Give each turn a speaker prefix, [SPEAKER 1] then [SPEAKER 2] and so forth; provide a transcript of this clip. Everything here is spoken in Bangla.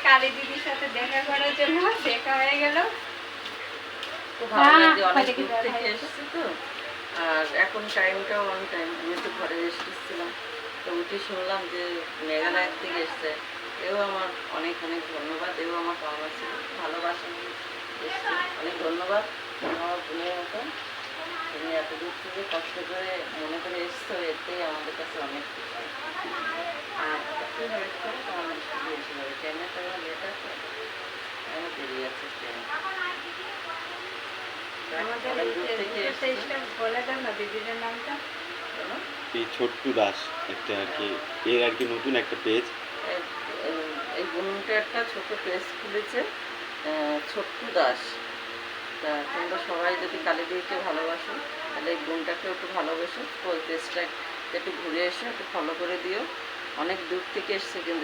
[SPEAKER 1] কালী দিদির সাথে দেখা করার জন্য দেখা হয়ে গেল।
[SPEAKER 2] খুব ভালো লাগে, অনেক দূর থেকে এসেছি তো। আর এখন টাইমটাও অন টাইম, আমি একটু ঘরে এসেছিলাম, তো উঠে শুনলাম যে মেঘালয়ের থেকে এসছে। এও আমার অনেক অনেক ধন্যবাদ, এও আমার পাওয়া ছিল, ভালোবাসা নিয়ে এসছে। অনেক ধন্যবাদ আমার বোনের মতো, তুমি এত দূর থেকে কষ্ট করে মনে করে এসছো, এতেই আমাদের কাছে অনেক খুশি। আর একটু ওয়েট করে তোমার মিষ্টি এসে যাবে, ট্রেনে তো আমার লেট আছে, আমি বেরিয়ে যাচ্ছি ট্রেনে।
[SPEAKER 1] আমাদের এই পেজটা বলে দাও না দিদির নামটা।
[SPEAKER 3] এই ছোট্টু দাস একটা আর কি, এর আর কি নতুন একটা পেজ।
[SPEAKER 2] এই বোনটা একটা ছোট পেজ খুলেছে, ছোট্টু দাস। তা তোমরা সবাই যদি কালীদিকে ভালোবাসো, তাহলে এই বোনটাকেও একটু ভালোবাসো, ওই পেজটা একটু ঘুরে এসো, একটু ফলো করে দিও। অনেক দূর থেকে এসছে কিন্তু